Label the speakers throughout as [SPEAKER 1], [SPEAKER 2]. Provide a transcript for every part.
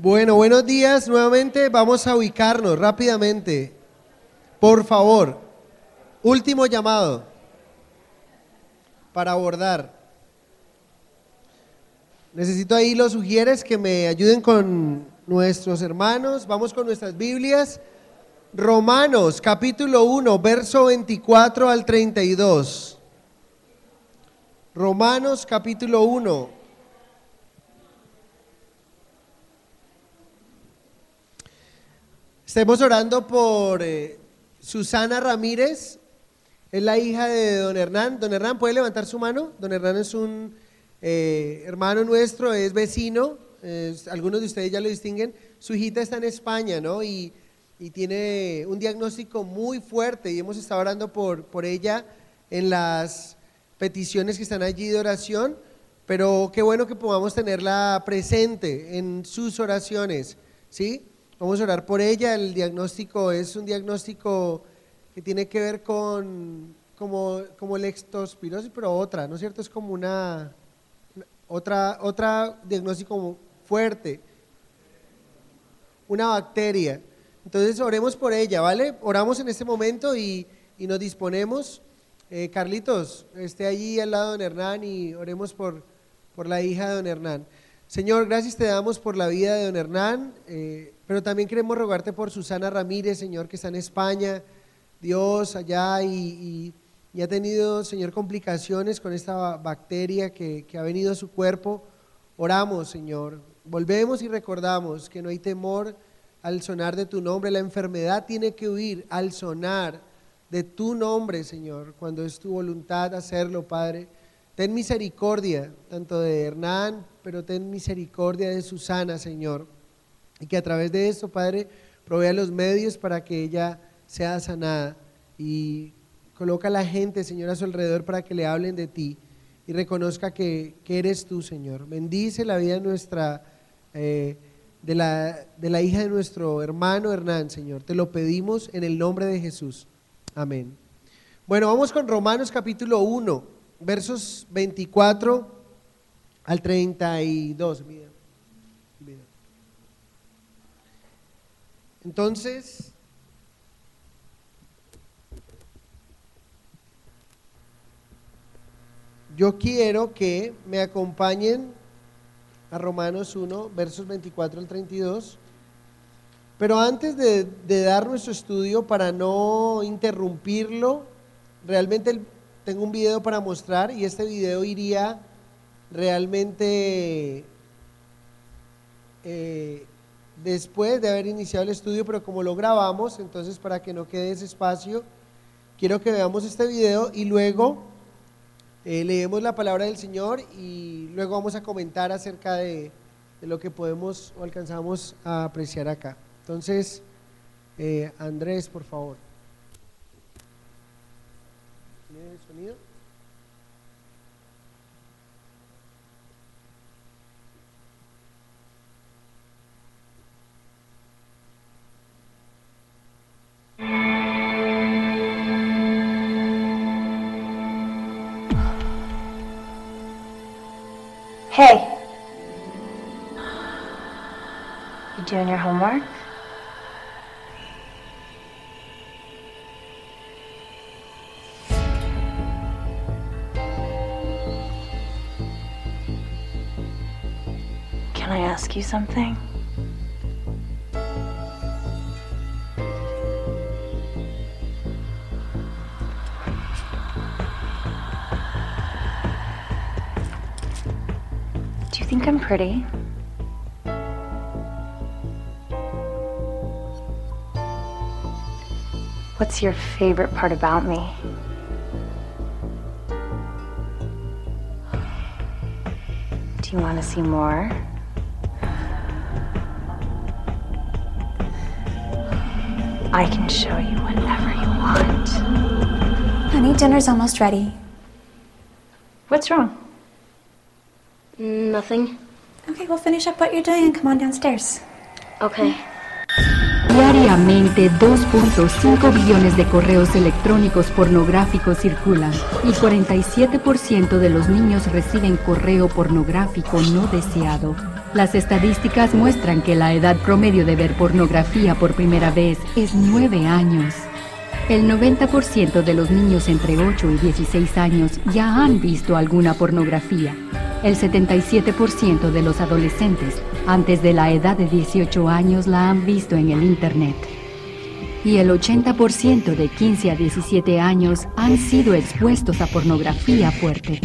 [SPEAKER 1] Bueno, buenos días nuevamente. Vamos a ubicarnos rápidamente. Por favor, último llamado para abordar. Necesito ahí los sugieres que me ayuden con nuestros hermanos. Vamos con nuestras Biblias. Romanos capítulo 1, verso 24 al 32. Romanos capítulo 1. Estemos orando por Susana Ramírez, es la hija de don Hernán. Don Hernán, ¿puede levantar su mano? Don Hernán es un hermano nuestro, es vecino, algunos de ustedes ya lo distinguen. Su hijita está en España, ¿no? Y tiene un diagnóstico muy fuerte y hemos estado orando por ella en las peticiones que están allí de oración, pero qué bueno que podamos tenerla presente en sus oraciones, ¿sí? Vamos a orar por ella. El diagnóstico es un diagnóstico que tiene que ver con como leptospirosis, pero otra, ¿no es cierto? Es como otra diagnóstico fuerte, una bacteria. Entonces oremos por ella, ¿vale? Oramos en este momento y nos disponemos. Carlitos, esté allí al lado de don Hernán y oremos por la hija de don Hernán. Señor, gracias te damos por la vida de don Hernán, pero también queremos rogarte por Susana Ramírez, Señor, que está en España, Dios, allá, y ha tenido, Señor, complicaciones con esta bacteria que ha venido a su cuerpo. Oramos, Señor, volvemos y recordamos que no hay temor al sonar de tu nombre, la enfermedad tiene que huir al sonar de tu nombre, Señor, cuando es tu voluntad hacerlo, Padre. Ten misericordia tanto de Hernán, pero ten misericordia de Susana, Señor, y que a través de esto, Padre, provea los medios para que ella sea sanada, y coloca a la gente, Señor, a su alrededor para que le hablen de ti y reconozca que eres tú, Señor. Bendice la vida nuestra, de la hija de nuestro hermano Hernán, Señor. Te lo pedimos en el nombre de Jesús. Amén. Bueno, vamos con Romanos capítulo 1. Versos 24 al 32. Entonces, yo quiero que me acompañen a Romanos 1, versos 24 al 32. Pero antes de dar nuestro estudio, para no interrumpirlo, realmente tengo un video para mostrar y este video iría realmente después de haber iniciado el estudio, pero como lo grabamos, entonces para que no quede ese espacio, quiero que veamos este video y luego leemos la palabra del Señor y luego vamos a comentar acerca de lo que podemos o alcanzamos a apreciar acá. Entonces, Andrés, por favor. ¿Tiene el sonido?
[SPEAKER 2] Hey, you doing your homework? Can I ask you something? Do you think I'm pretty? What's your favorite part about me? Do you want to see more? I can show you whatever you want.
[SPEAKER 3] Honey, dinner's almost ready.
[SPEAKER 2] What's wrong?
[SPEAKER 4] Nothing.
[SPEAKER 3] Okay, we'll finish up what you're doing and come on downstairs.
[SPEAKER 4] Okay.
[SPEAKER 5] Diariamente 2.5 billones de correos electrónicos pornográficos circulan y 47% de los niños reciben correo pornográfico no deseado. Las estadísticas muestran que la edad promedio de ver pornografía por primera vez es 9 años. El 90% de los niños entre 8 y 16 años ya han visto alguna pornografía. El 77% de los adolescentes antes de la edad de 18 años la han visto en el Internet. Y el 80% de 15 a 17 años han sido expuestos a pornografía fuerte.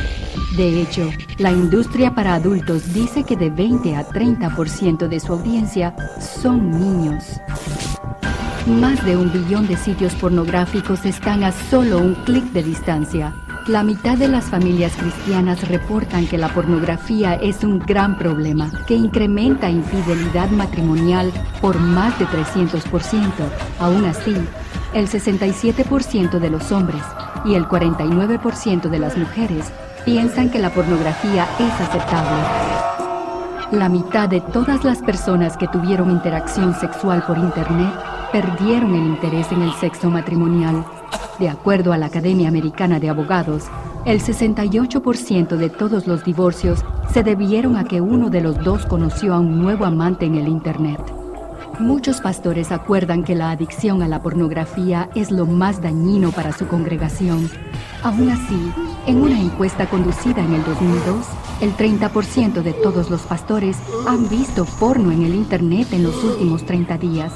[SPEAKER 5] De hecho, la industria para adultos dice que de 20 a 30% de su audiencia son niños. Más de 1 billón de sitios pornográficos están a solo un clic de distancia. La mitad de las familias cristianas reportan que la pornografía es un gran problema que incrementa infidelidad matrimonial por más de 300%. Aún así, el 67% de los hombres y el 49% de las mujeres piensan que la pornografía es aceptable. La mitad de todas las personas que tuvieron interacción sexual por Internet perdieron el interés en el sexo matrimonial. De acuerdo a la Academia Americana de Abogados, el 68% de todos los divorcios se debieron a que uno de los dos conoció a un nuevo amante en el Internet. Muchos pastores acuerdan que la adicción a la pornografía es lo más dañino para su congregación. Aún así, en una encuesta conducida en el 2002, el 30% de todos los pastores han visto porno en el Internet en los últimos 30 días.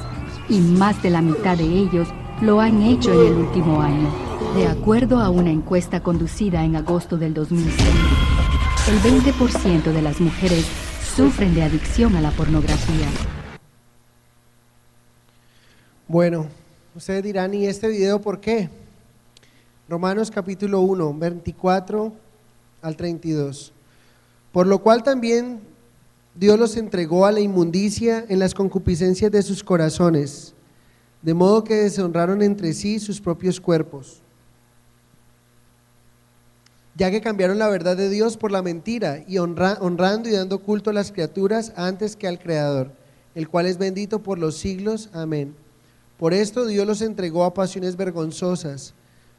[SPEAKER 5] Y más de la mitad de ellos lo han hecho en el último año. De acuerdo a una encuesta conducida en agosto del 2006, el 20% de las mujeres sufren de adicción a la pornografía.
[SPEAKER 1] Bueno, ustedes dirán, ¿y este video por qué? Romanos capítulo 1, 24 al 32. Por lo cual también Dios los entregó a la inmundicia en las concupiscencias de sus corazones, de modo que deshonraron entre sí sus propios cuerpos, ya que cambiaron la verdad de Dios por la mentira, y honrando y dando culto a las criaturas antes que al Creador, el cual es bendito por los siglos. Amén. Por esto Dios los entregó a pasiones vergonzosas,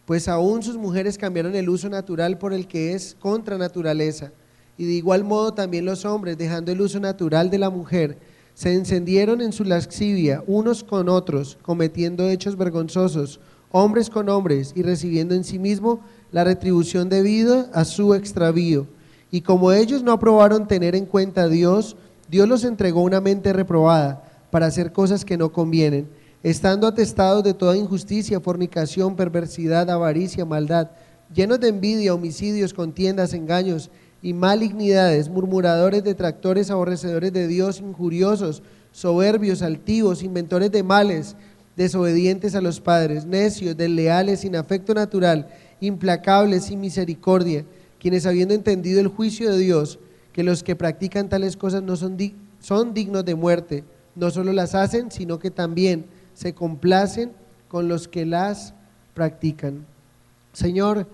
[SPEAKER 1] pues aún sus mujeres cambiaron el uso natural por el que es contra naturaleza. Y de igual modo también los hombres, dejando el uso natural de la mujer, se encendieron en su lascivia unos con otros, cometiendo hechos vergonzosos, hombres con hombres, y recibiendo en sí mismo la retribución debida a su extravío. Y como ellos no aprobaron tener en cuenta a Dios, Dios los entregó una mente reprobada para hacer cosas que no convienen, estando atestados de toda injusticia, fornicación, perversidad, avaricia, maldad, llenos de envidia, homicidios, contiendas, engaños y malignidades, murmuradores, detractores, aborrecedores de Dios, injuriosos, soberbios, altivos, inventores de males, desobedientes a los padres, necios, desleales, sin afecto natural, implacables, sin misericordia, quienes habiendo entendido el juicio de Dios, que los que practican tales cosas no son dignos de muerte, no solo las hacen, sino que también se complacen con los que las practican. Señor,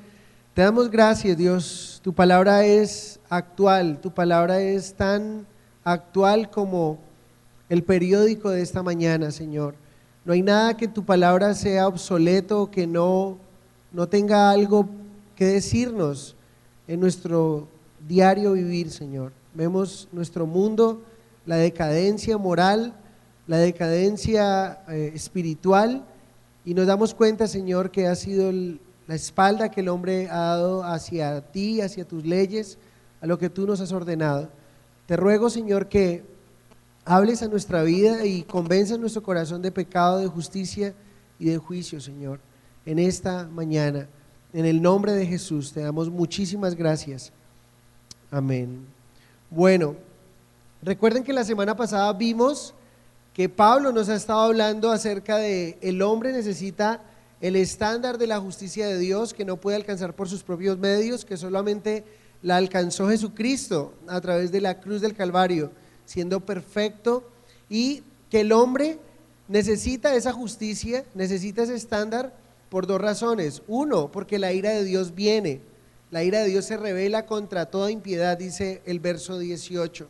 [SPEAKER 1] te damos gracias, Dios. Tu palabra es actual, tu palabra es tan actual como el periódico de esta mañana, Señor. No hay nada que tu palabra sea obsoleto, que no tenga algo que decirnos en nuestro diario vivir, Señor. Vemos nuestro mundo, la decadencia moral, la decadencia espiritual, y nos damos cuenta, Señor, que ha sido la espalda que el hombre ha dado hacia ti, hacia tus leyes, a lo que tú nos has ordenado. Te ruego, Señor, que hables a nuestra vida y convenzas nuestro corazón de pecado, de justicia y de juicio, Señor, en esta mañana. En el nombre de Jesús te damos muchísimas gracias. Amén. Bueno, recuerden que la semana pasada vimos que Pablo nos ha estado hablando acerca de el hombre necesita el estándar de la justicia de Dios, que no puede alcanzar por sus propios medios, que solamente la alcanzó Jesucristo a través de la cruz del Calvario, siendo perfecto, y que el hombre necesita esa justicia, necesita ese estándar por dos razones. Uno, porque la ira de Dios viene, la ira de Dios se revela contra toda impiedad, dice el verso 18,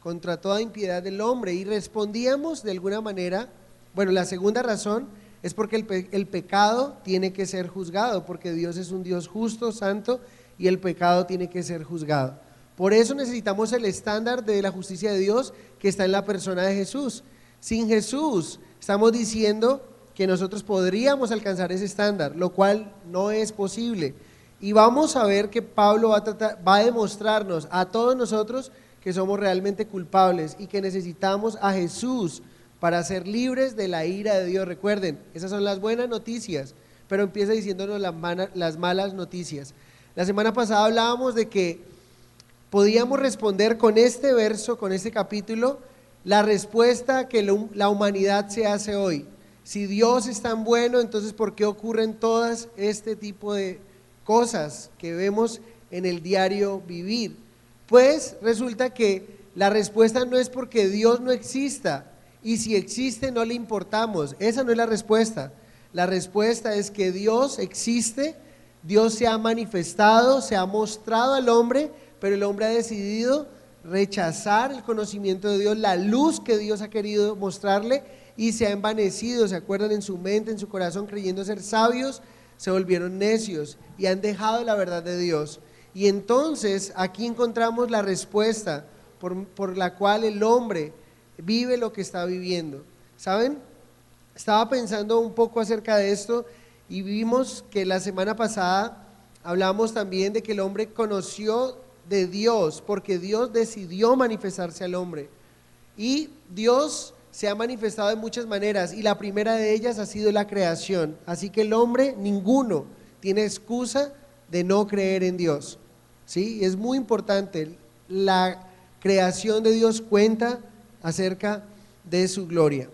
[SPEAKER 1] contra toda impiedad del hombre, y respondíamos de alguna manera. Bueno, la segunda razón es porque el pecado tiene que ser juzgado, porque Dios es un Dios justo, santo, y el pecado tiene que ser juzgado. Por eso necesitamos el estándar de la justicia de Dios que está en la persona de Jesús. Sin Jesús estamos diciendo que nosotros podríamos alcanzar ese estándar, lo cual no es posible. Y vamos a ver que Pablo va a demostrarnos a todos nosotros que somos realmente culpables y que necesitamos a Jesús para ser libres de la ira de Dios. Recuerden, esas son las buenas noticias, pero empieza diciéndonos las malas noticias. La semana pasada hablábamos de que podíamos responder con este verso, con este capítulo, la respuesta que la humanidad se hace hoy. Si Dios es tan bueno, entonces ¿por qué ocurren todas este tipo de cosas que vemos en el diario vivir? Pues resulta que la respuesta no es porque Dios no exista, y si existe no le importamos. Esa no es la respuesta. La respuesta es que Dios existe, Dios se ha manifestado, se ha mostrado al hombre, pero el hombre ha decidido rechazar el conocimiento de Dios, la luz que Dios ha querido mostrarle, y se ha envanecido. ¿Se acuerdan? En su mente, en su corazón, creyendo ser sabios, se volvieron necios y han dejado la verdad de Dios. Y entonces aquí encontramos la respuesta por la cual el hombre vive lo que está viviendo. ¿Saben? Estaba pensando un poco acerca de esto y vimos que la semana pasada hablamos también de que el hombre conoció de Dios porque Dios decidió manifestarse al hombre. Y Dios se ha manifestado de muchas maneras y la primera de ellas ha sido la creación. Así que el hombre, ninguno, tiene excusa de no creer en Dios. ¿Sí? Es muy importante. La creación de Dios cuenta acerca de su gloria.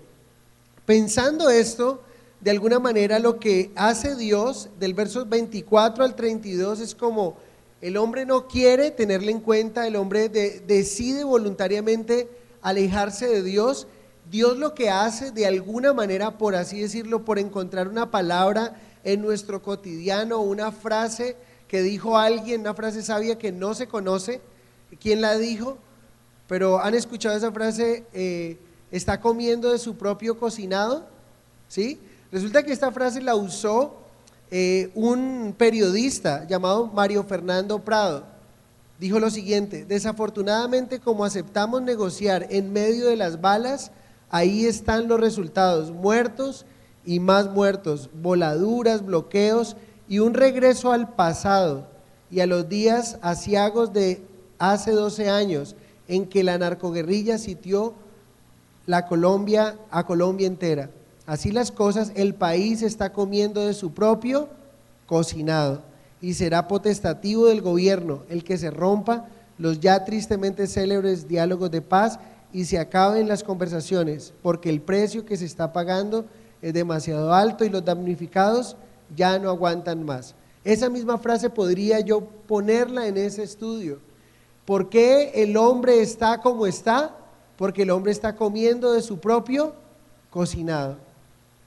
[SPEAKER 1] Pensando esto, de alguna manera lo que hace Dios, del verso 24 al 32, es como el hombre no quiere tenerle en cuenta, el hombre decide voluntariamente alejarse de Dios. Dios lo que hace de alguna manera, por así decirlo, por encontrar una palabra en nuestro cotidiano, una frase que dijo alguien, una frase sabia que no se conoce, ¿quién la dijo? Pero ¿han escuchado esa frase? ¿Está comiendo de su propio cocinado? ¿Sí? Resulta que esta frase la usó un periodista llamado Mario Fernando Prado. Dijo lo siguiente: desafortunadamente, como aceptamos negociar en medio de las balas, ahí están los resultados, muertos y más muertos, voladuras, bloqueos y un regreso al pasado y a los días aciagos de hace 12 años en que la narcoguerrilla sitió a Colombia entera. Así las cosas, el país está comiendo de su propio cocinado y será potestativo del gobierno el que se rompa los ya tristemente célebres diálogos de paz y se acaben las conversaciones, porque el precio que se está pagando es demasiado alto y los damnificados ya no aguantan más. Esa misma frase podría yo ponerla en ese estudio. ¿Por qué el hombre está como está? Porque el hombre está comiendo de su propio cocinado.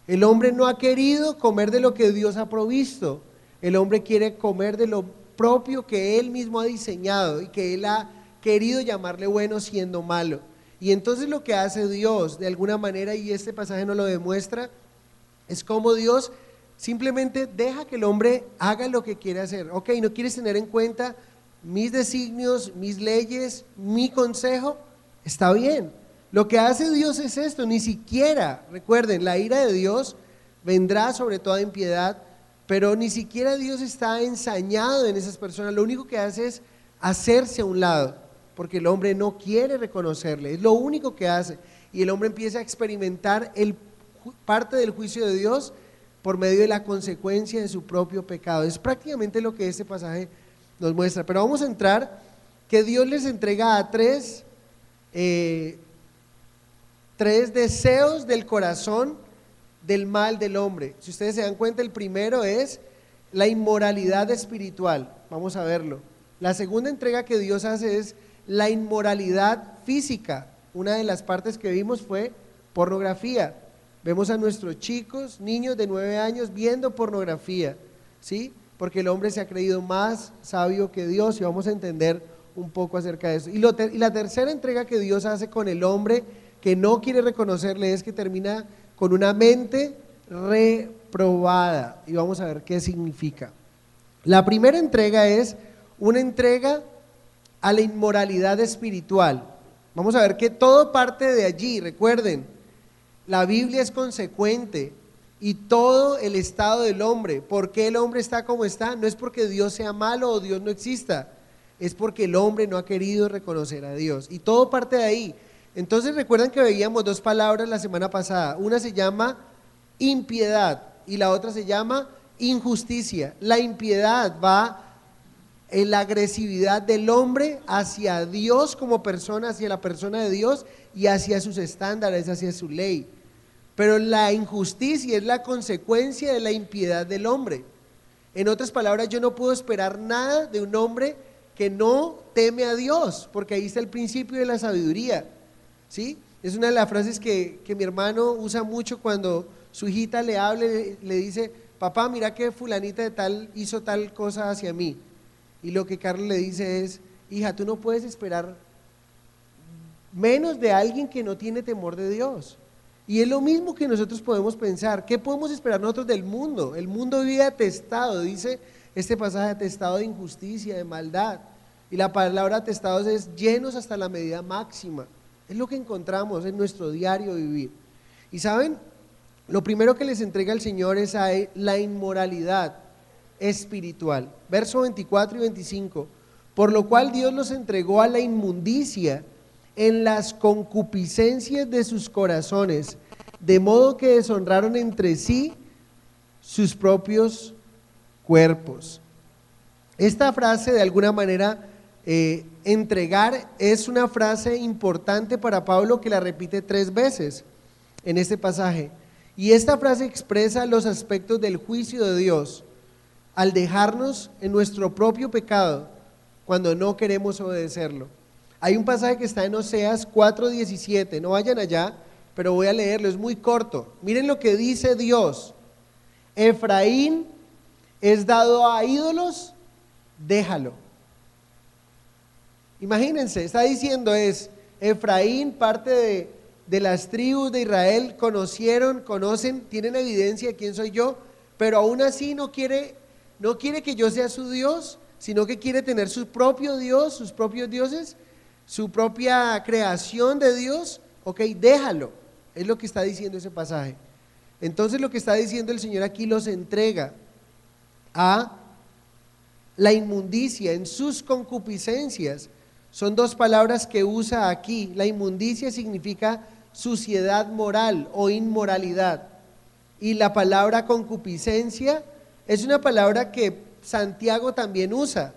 [SPEAKER 1] El hombre no ha querido comer de lo que Dios ha provisto. El hombre quiere comer de lo propio que él mismo ha diseñado y que él ha querido llamarle bueno siendo malo. Y entonces lo que hace Dios de alguna manera, y este pasaje nos lo demuestra, es como Dios simplemente deja que el hombre haga lo que quiere hacer. Ok, ¿no quieres tener en cuenta mis designios, mis leyes, mi consejo? Está bien. Lo que hace Dios es esto, ni siquiera, recuerden, la ira de Dios vendrá sobre toda impiedad, pero ni siquiera Dios está ensañado en esas personas. Lo único que hace es hacerse a un lado, porque el hombre no quiere reconocerle, es lo único que hace, y el hombre empieza a experimentar parte del juicio de Dios por medio de la consecuencia de su propio pecado. Es prácticamente lo que este pasaje nos muestra, pero vamos a entrar, que Dios les entrega a tres deseos del corazón del mal del hombre. Si ustedes se dan cuenta, el primero es la inmoralidad espiritual, vamos a verlo. La segunda entrega que Dios hace es la inmoralidad física. Una de las partes que vimos fue pornografía. Vemos a nuestros chicos, niños de 9 años viendo pornografía, ¿sí? Porque el hombre se ha creído más sabio que Dios, y vamos a entender un poco acerca de eso. Y la tercera entrega que Dios hace con el hombre que no quiere reconocerle es que termina con una mente reprobada, y vamos a ver qué significa. La primera entrega es una entrega a la inmoralidad espiritual. Vamos a ver que todo parte de allí. Recuerden, la Biblia es consecuente y todo el estado del hombre. ¿Por qué el hombre está como está? No es porque Dios sea malo o Dios no exista, es porque el hombre no ha querido reconocer a Dios, y todo parte de ahí. Entonces recuerdan que veíamos dos palabras la semana pasada, una se llama impiedad y la otra se llama injusticia. La impiedad va en la agresividad del hombre hacia Dios como persona, hacia la persona de Dios y hacia sus estándares, hacia su ley. Pero la injusticia es la consecuencia de la impiedad del hombre. En otras palabras, yo no puedo esperar nada de un hombre que no teme a Dios, porque ahí está el principio de la sabiduría, ¿sí? Es una de las frases que mi hermano usa mucho cuando su hijita le habla, le dice: papá, mira que fulanita de tal hizo tal cosa hacia mí. Y lo que Carlos le dice es: hija, tú no puedes esperar menos de alguien que no tiene temor de Dios. Y es lo mismo que nosotros podemos pensar. ¿Qué podemos esperar nosotros del mundo? El mundo vive atestado, dice este pasaje, atestado de injusticia, de maldad. Y la palabra atestados es llenos hasta la medida máxima. Es lo que encontramos en nuestro diario vivir. Y saben, lo primero que les entrega el Señor es la inmoralidad espiritual. Verso 24 y 25. Por lo cual Dios los entregó a la inmundicia en las concupiscencias de sus corazones, de modo que deshonraron entre sí sus propios cuerpos. Esta frase, de alguna manera, entregar, es una frase importante para Pablo, que la repite 3 veces en este pasaje. Y esta frase expresa los aspectos del juicio de Dios al dejarnos en nuestro propio pecado cuando no queremos obedecerlo. Hay un pasaje que está en Oseas 4:17, no vayan allá, pero voy a leerlo, es muy corto. Miren lo que dice Dios: Efraín es dado a ídolos, déjalo. Imagínense, está diciendo Efraín, parte de las tribus de Israel, conocen, tienen evidencia de quién soy yo, pero aún así no quiere que yo sea su Dios, sino que quiere tener su propio Dios, sus propios dioses, su propia creación de Dios. Ok, déjalo, es lo que está diciendo ese pasaje. Entonces lo que está diciendo el Señor aquí: los entrega a la inmundicia en sus concupiscencias. Son 2 palabras que usa aquí. La inmundicia significa suciedad moral o inmoralidad, y la palabra concupiscencia es una palabra que Santiago también usa,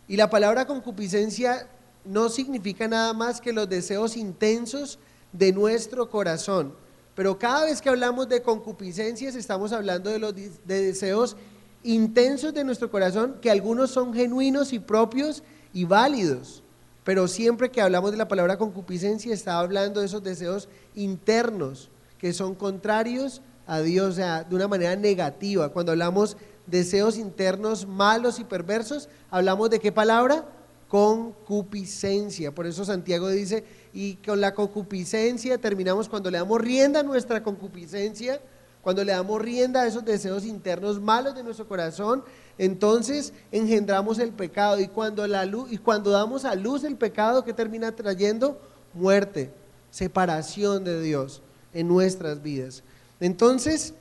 [SPEAKER 1] y la palabra concupiscencia no significa nada más que los deseos intensos de nuestro corazón. Pero cada vez que hablamos de concupiscencias estamos hablando de deseos intensos de nuestro corazón, que algunos son genuinos y propios y válidos, pero siempre que hablamos de la palabra concupiscencia está hablando de esos deseos internos que son contrarios a Dios, o sea, de una manera negativa. Cuando hablamos deseos internos malos y perversos, hablamos de ¿qué palabra? Concupiscencia. Por eso Santiago dice: y con la concupiscencia terminamos cuando le damos rienda a nuestra concupiscencia, cuando le damos rienda a esos deseos internos malos de nuestro corazón, entonces engendramos el pecado, y cuando damos a luz el pecado, ¿qué termina trayendo? Muerte, separación de Dios en nuestras vidas. Entonces,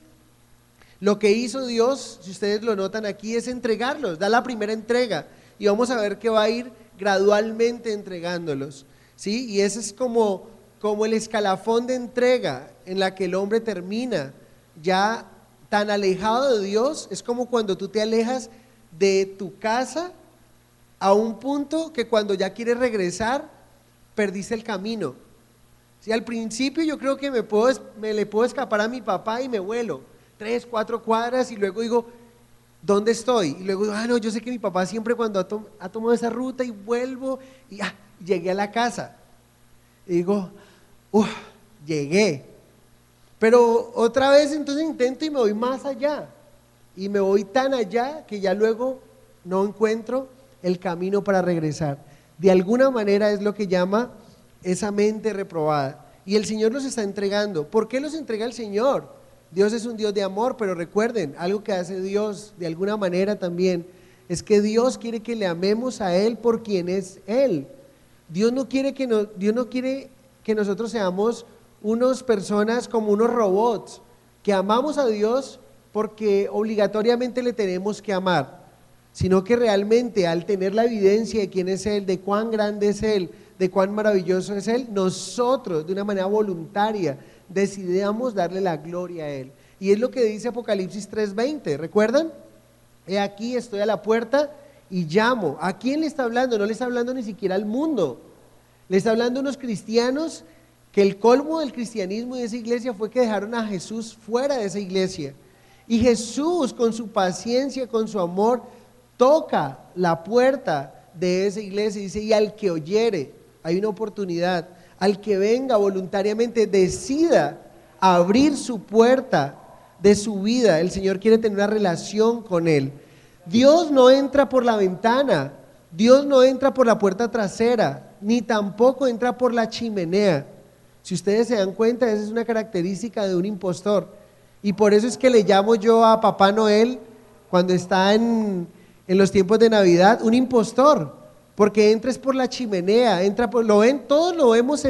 [SPEAKER 1] lo que hizo Dios, si ustedes lo notan aquí, es entregarlos, da la primera entrega, y vamos a ver que va a ir gradualmente entregándolos, ¿sí? Y ese es como el escalafón de entrega en la que el hombre termina ya tan alejado de Dios. Es como cuando tú te alejas de tu casa a un punto que cuando ya quieres regresar, perdiste el camino. ¿Sí? Al principio yo creo que me le puedo escapar a mi papá y me vuelo 3, 4 cuadras y luego digo, ¿dónde estoy? Y luego digo, no, yo sé que mi papá siempre cuando ha tomado esa ruta, y vuelvo y llegué a la casa. Y digo, llegué. Pero otra vez entonces intento y me voy más allá. Y me voy tan allá que ya luego no encuentro el camino para regresar. De alguna manera es lo que llama esa mente reprobada. Y el Señor los está entregando. ¿Por qué los entrega el Señor? Dios es un Dios de amor, pero recuerden, algo que hace Dios de alguna manera también es que Dios quiere que le amemos a Él por quien es Él. Dios no quiere que nosotros seamos unas personas como unos robots, que amamos a Dios porque obligatoriamente le tenemos que amar, sino que realmente al tener la evidencia de quién es Él, de cuán grande es Él, de cuán maravilloso es Él, nosotros de una manera voluntaria decidamos darle la gloria a Él. Y es lo que dice Apocalipsis 3:20, ¿recuerdan? He aquí, estoy a la puerta y llamo. ¿A quién le está hablando? No le está hablando ni siquiera al mundo, le está hablando a unos cristianos que el colmo del cristianismo y de esa iglesia fue que dejaron a Jesús fuera de esa iglesia. Y Jesús, con su paciencia, con su amor, toca la puerta de esa iglesia y dice, y al que oyere, hay una oportunidad, al que venga voluntariamente, decida abrir su puerta de su vida, el Señor quiere tener una relación con él. Dios no entra por la ventana, Dios no entra por la puerta trasera, ni tampoco entra por la chimenea. Si ustedes se dan cuenta, esa es una característica de un impostor, y por eso es que le llamo yo a Papá Noel, cuando está en los tiempos de Navidad, un impostor, porque entres por la chimenea, lo ven, todos lo vemos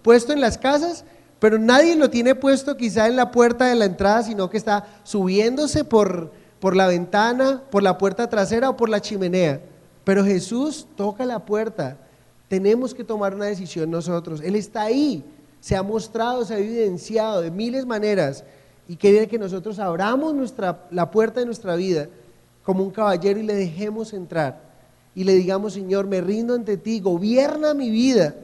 [SPEAKER 1] puesto en las casas, pero nadie lo tiene puesto quizá en la puerta de la entrada, sino que está subiéndose por la ventana, por la puerta trasera o por la chimenea. Pero Jesús toca la puerta, tenemos que tomar una decisión nosotros. Él está ahí, se ha mostrado, se ha evidenciado de miles de maneras, y quiere que nosotros abramos la puerta de nuestra vida como un caballero y le dejemos entrar y le digamos, Señor, me rindo ante ti, gobierna mi vida.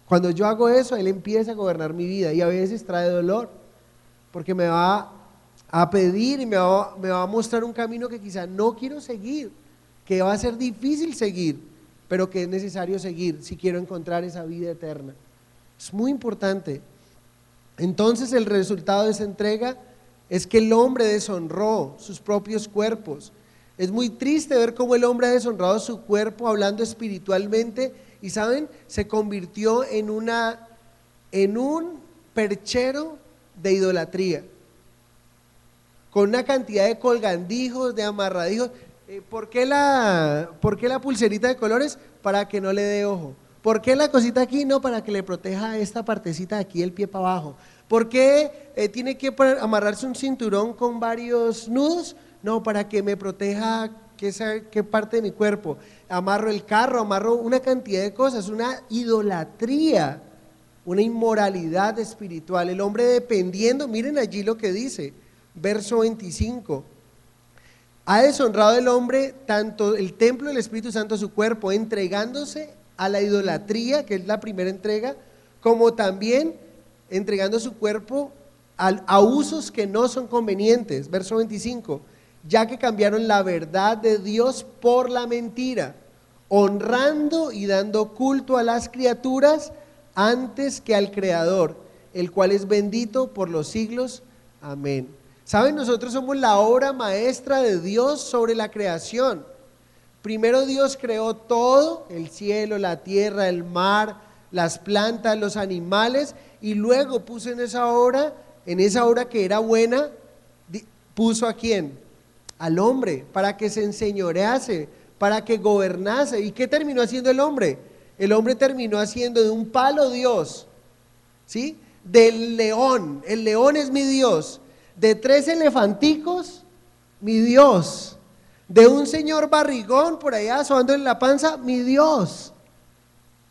[SPEAKER 1] Cuando yo hago eso, Él empieza a gobernar mi vida, y a veces trae dolor, porque me va a pedir y me va a mostrar un camino que quizá no quiero seguir, que va a ser difícil seguir, pero que es necesario seguir si quiero encontrar esa vida eterna. Es muy importante. Entonces el resultado de esa entrega es que el hombre deshonró sus propios cuerpos. Es muy triste ver cómo el hombre ha deshonrado su cuerpo hablando espiritualmente, y ¿saben? Se convirtió en un perchero de idolatría, con una cantidad de colgandijos, de amarradijos. ¿Por qué la pulserita de colores? Para que no le dé ojo. ¿Por qué la cosita aquí? No, para que le proteja esta partecita de aquí, el pie para abajo. ¿Por qué tiene que amarrarse un cinturón con varios nudos? No, para que me proteja qué parte de mi cuerpo. Amarro el carro, amarro una cantidad de cosas, una idolatría, una inmoralidad espiritual. El hombre dependiendo, miren allí lo que dice, verso 25. Ha deshonrado el hombre tanto el templo del Espíritu Santo, su cuerpo, entregándose a la idolatría, que es la primera entrega, como también entregando su cuerpo a usos que no son convenientes. Verso 25, ya que cambiaron la verdad de Dios por la mentira, honrando y dando culto a las criaturas antes que al Creador, el cual es bendito por los siglos. Amén. ¿Saben? Nosotros somos la obra maestra de Dios sobre la creación. Primero Dios creó todo, el cielo, la tierra, el mar, las plantas, los animales, y luego puso en esa obra que era buena, puso ¿a quién? Al hombre, para que se enseñorease, para que gobernase. ¿Y qué terminó haciendo el hombre? El hombre terminó haciendo de un palo Dios, ¿sí? Del león, el león es mi Dios, de 3 elefanticos, mi Dios, de un señor barrigón por allá sobando en la panza, mi Dios.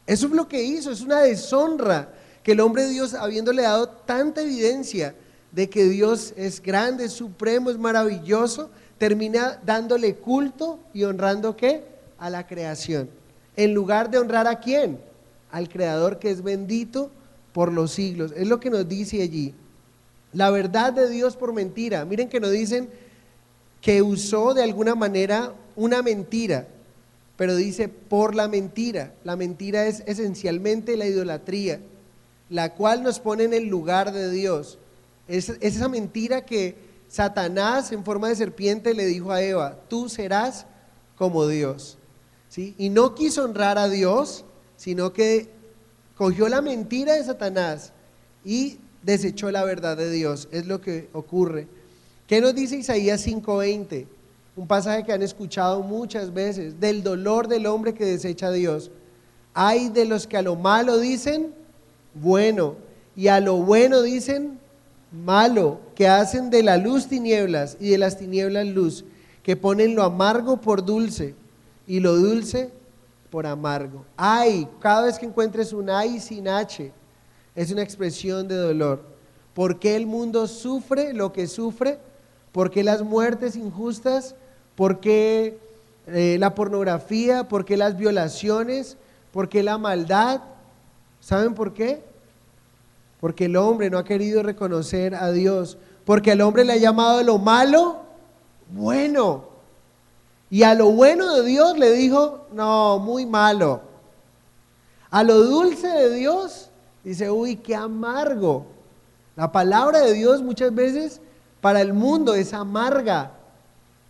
[SPEAKER 1] Eso es lo que hizo, es una deshonra que el hombre de Dios, habiéndole dado tanta evidencia de que Dios es grande, es supremo, es maravilloso, termina dándole culto y honrando ¿qué? A la creación, en lugar de honrar ¿a quién? Al Creador, que es bendito por los siglos. Es lo que nos dice allí, la verdad de Dios por mentira. Miren que nos dicen que usó de alguna manera una mentira, pero dice por la mentira. La mentira es esencialmente la idolatría, la cual nos pone en el lugar de Dios. Es esa mentira que Satanás en forma de serpiente le dijo a Eva, tú serás como Dios, ¿sí? Y no quiso honrar a Dios, sino que cogió la mentira de Satanás y desechó la verdad de Dios. Es lo que ocurre. ¿Qué nos dice Isaías 5:20? un pasaje que han escuchado muchas veces, del dolor del hombre que desecha a Dios. Hay de los que a lo malo dicen bueno, y a lo bueno dicen malo, que hacen de la luz tinieblas y de las tinieblas luz, que ponen lo amargo por dulce y lo dulce por amargo. Ay, cada vez que encuentres un ay sin H, es una expresión de dolor. ¿Por qué el mundo sufre lo que sufre? ¿Por qué las muertes injustas? ¿Por qué la pornografía? ¿Por qué las violaciones? ¿Por qué la maldad? ¿Saben por qué? Porque el hombre no ha querido reconocer a Dios, porque al hombre le ha llamado lo malo bueno, y a lo bueno de Dios le dijo, no, muy malo. A lo dulce de Dios dice, uy, qué amargo. La palabra de Dios muchas veces para el mundo es amarga,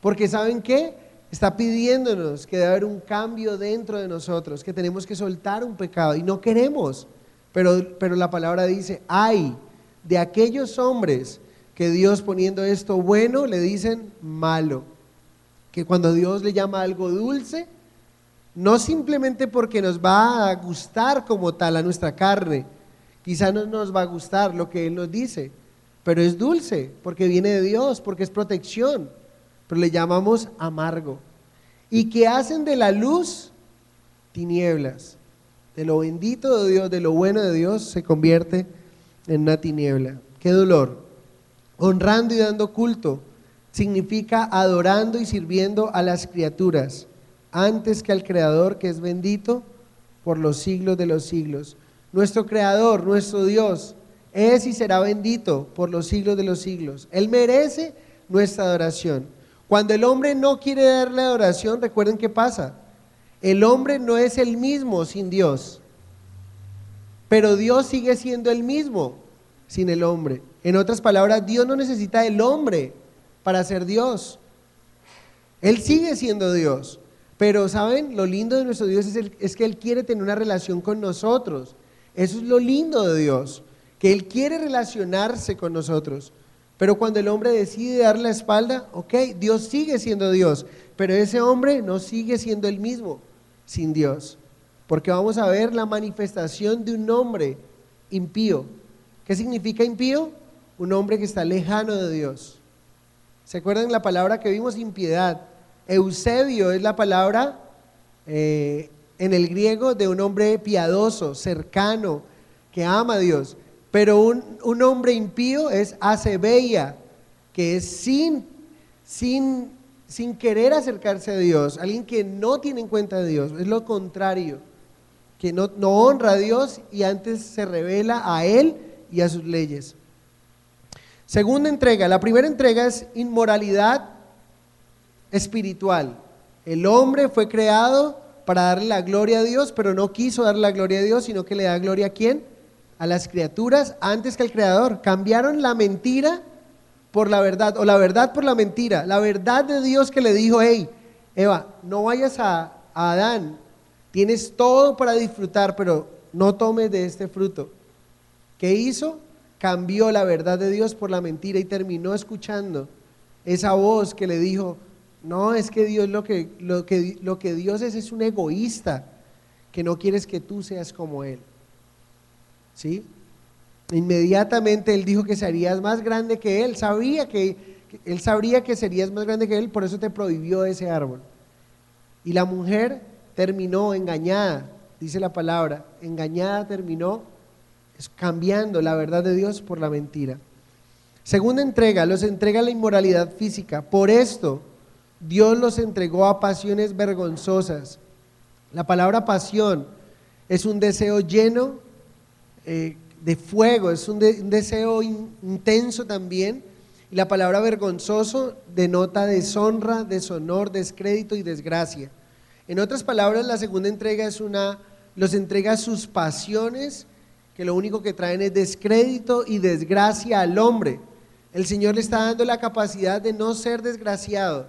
[SPEAKER 1] porque ¿saben qué? Está pidiéndonos que debe haber un cambio dentro de nosotros, que tenemos que soltar un pecado y no queremos, pero la palabra dice, ay de aquellos hombres que Dios poniendo esto bueno le dicen malo, que cuando Dios le llama algo dulce, no simplemente porque nos va a gustar como tal a nuestra carne, quizá no nos va a gustar lo que Él nos dice, pero es dulce porque viene de Dios, porque es protección, pero le llamamos amargo. Y que hacen de la luz tinieblas, de lo bendito de Dios, de lo bueno de Dios, se convierte en una tiniebla. ¡Qué dolor! Honrando y dando culto significa adorando y sirviendo a las criaturas antes que al Creador, que es bendito por los siglos de los siglos. Nuestro Creador, nuestro Dios, es y será bendito por los siglos de los siglos. Él merece nuestra adoración. Cuando el hombre no quiere darle adoración, recuerden qué pasa. El hombre no es el mismo sin Dios, pero Dios sigue siendo el mismo sin el hombre. En otras palabras, Dios no necesita del hombre para ser Dios. Él sigue siendo Dios, pero ¿saben? Lo lindo de nuestro Dios es que Él quiere tener una relación con nosotros. Eso es lo lindo de Dios, que Él quiere relacionarse con nosotros. Pero cuando el hombre decide darle la espalda, ok, Dios sigue siendo Dios, pero ese hombre no sigue siendo el mismo sin Dios, porque vamos a ver la manifestación de un hombre impío. ¿Qué significa impío? Un hombre que está lejano de Dios. ¿Se acuerdan la palabra que vimos? Impiedad. Eusebio es la palabra en el griego de un hombre piadoso, cercano, que ama a Dios. Pero un hombre impío es asebeia, que es sin querer acercarse a Dios, alguien que no tiene en cuenta a Dios, es lo contrario, que no honra a Dios y antes se revela a Él y a sus leyes. Segunda entrega, la primera entrega es inmoralidad espiritual. El hombre fue creado para darle la gloria a Dios, pero no quiso darle la gloria a Dios, sino que le da gloria a ¿quién? A las criaturas antes que al Creador. Cambiaron la mentira por la verdad, o la verdad por la mentira. La verdad de Dios que le dijo, hey, Eva, no vayas a Adán, tienes todo para disfrutar, pero no tomes de este fruto. ¿Qué hizo? Cambió la verdad de Dios por la mentira y terminó escuchando esa voz que le dijo, no, es que Dios lo que Dios es un egoísta, que no quieres que tú seas como Él. ¿Sí? Inmediatamente Él dijo que serías más grande que Él, Él sabría que serías más grande que Él, por eso te prohibió ese árbol. Y la mujer terminó engañada, dice la palabra, engañada terminó cambiando la verdad de Dios por la mentira. Segunda entrega, los entrega la inmoralidad física. Por esto Dios los entregó a pasiones vergonzosas. La palabra pasión es un deseo lleno de fuego, es un deseo intenso también. Y la palabra vergonzoso denota deshonra, deshonor, descrédito y desgracia. En otras palabras, la segunda entrega los entrega sus pasiones, que lo único que traen es descrédito y desgracia al hombre. El Señor le está dando la capacidad de no ser desgraciado,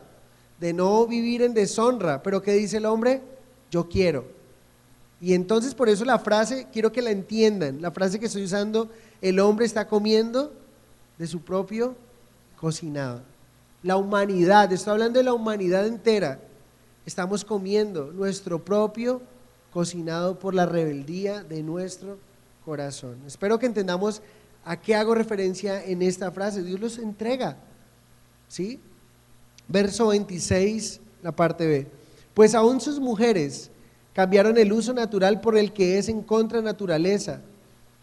[SPEAKER 1] de no vivir en deshonra, pero ¿qué dice el hombre? Yo quiero. Y entonces por eso la frase, quiero que la entiendan, la frase que estoy usando, el hombre está comiendo de su propio cocinado. La humanidad, estoy hablando de la humanidad entera, estamos comiendo nuestro propio cocinado por la rebeldía de nuestro corazón. Espero que entendamos a qué hago referencia en esta frase. Dios los entrega, ¿sí? Verso 26, la parte B. Pues aún sus mujeres cambiaron el uso natural por el que es en contra naturaleza,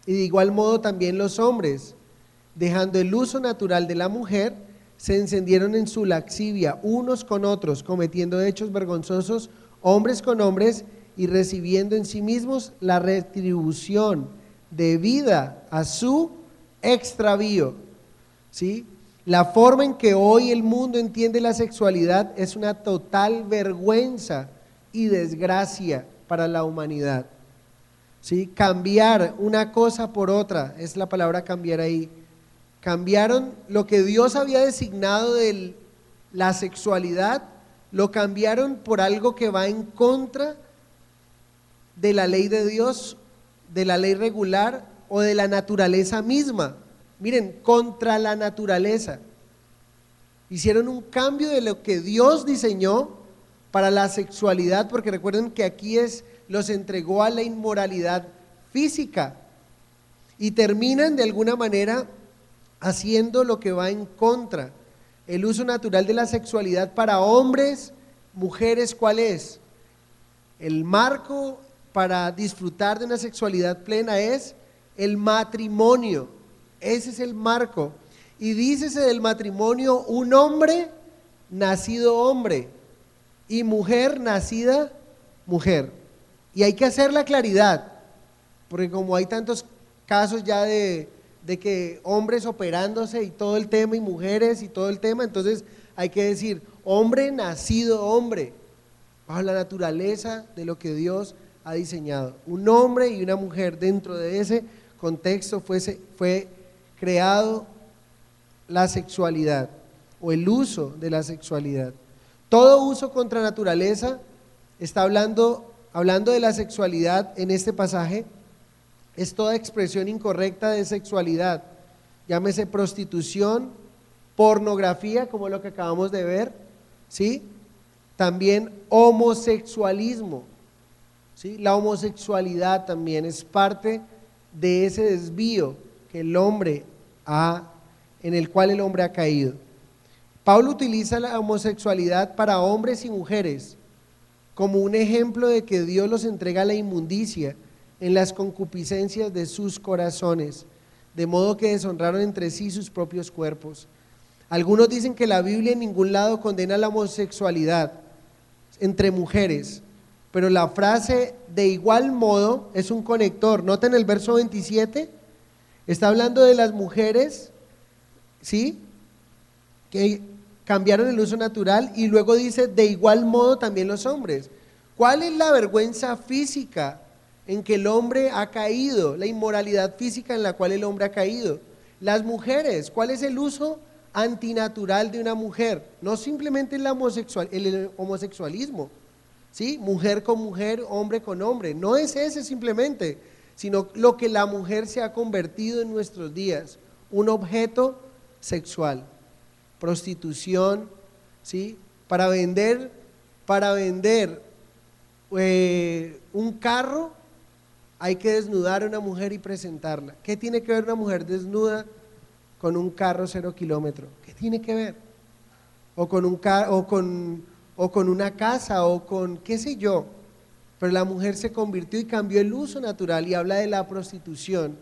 [SPEAKER 1] y de igual modo también los hombres, dejando el uso natural de la mujer, se encendieron en su laxivia unos con otros, cometiendo hechos vergonzosos hombres con hombres y recibiendo en sí mismos la retribución debida a su extravío, ¿sí? La forma en que hoy el mundo entiende la sexualidad es una total vergüenza y desgracia para la humanidad, ¿sí? Cambiar una cosa por otra, es la palabra cambiar ahí. Cambiaron lo que Dios había designado de la sexualidad, lo cambiaron por algo que va en contra de la ley de Dios, de la ley regular o de la naturaleza misma. Miren, contra la naturaleza. Hicieron un cambio de lo que Dios diseñó para la sexualidad, porque recuerden que aquí los entregó a la inmoralidad física y terminan de alguna manera haciendo lo que va en contra. El uso natural de la sexualidad para hombres, mujeres, ¿cuál es? El marco para disfrutar de una sexualidad plena es el matrimonio. Ese es el marco. Y dícese del matrimonio un hombre nacido hombre y mujer nacida mujer. Y hay que hacer la claridad, porque como hay tantos casos ya de que hombres operándose y todo el tema y mujeres y todo el tema, entonces hay que decir hombre nacido hombre, bajo la naturaleza de lo que Dios ha diseñado. Un hombre y una mujer, dentro de ese contexto fue creado la sexualidad o el uso de la sexualidad. Todo uso contra naturaleza está hablando de la sexualidad en este pasaje. Es toda expresión incorrecta de sexualidad, llámese prostitución, pornografía, como lo que acabamos de ver, ¿sí? También homosexualismo, ¿sí? La homosexualidad también es parte de ese desvío que en el cual el hombre ha caído. Pablo utiliza la homosexualidad para hombres y mujeres como un ejemplo de que Dios los entrega a la inmundicia en las concupiscencias de sus corazones, de modo que deshonraron entre sí sus propios cuerpos. Algunos dicen que la Biblia en ningún lado condena la homosexualidad entre mujeres, pero la frase de igual modo es un conector. Noten el verso 27, está hablando de las mujeres, ¿sí?, que cambiaron el uso natural, y luego dice de igual modo también los hombres. ¿Cuál es la vergüenza física en que el hombre ha caído, la inmoralidad física en la cual el hombre ha caído? Las mujeres, ¿cuál es el uso antinatural de una mujer? No simplemente el homosexualismo, ¿sí? Mujer con mujer, hombre con hombre, no es ese simplemente, sino lo que la mujer se ha convertido en nuestros días, un objeto sexual, prostitución, ¿sí? Para vender un carro hay que desnudar a una mujer y presentarla. ¿Qué tiene que ver una mujer desnuda con un carro 0 kilómetros? ¿Qué tiene que ver? O con una casa, o con qué sé yo. Pero la mujer se convirtió y cambió el uso natural, y habla de la prostitución,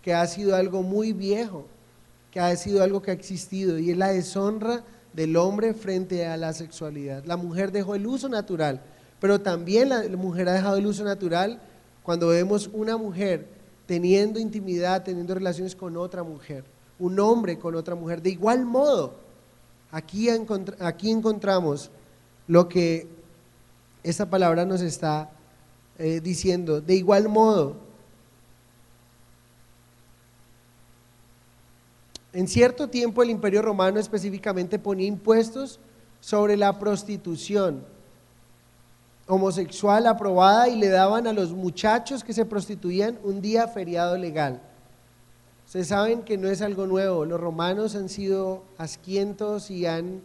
[SPEAKER 1] que ha sido algo muy viejo, que ha sido algo que ha existido, y es la deshonra del hombre frente a la sexualidad. La mujer dejó el uso natural, pero también la mujer ha dejado el uso natural cuando vemos una mujer teniendo intimidad, teniendo relaciones con otra mujer, un hombre con otra mujer. De igual modo, aquí encontramos lo que esta palabra nos está diciendo. De igual modo, en cierto tiempo el Imperio Romano específicamente ponía impuestos sobre la prostitución homosexual aprobada, y le daban a los muchachos que se prostituían un día feriado legal. Ustedes saben que no es algo nuevo, los romanos han sido asquientos y han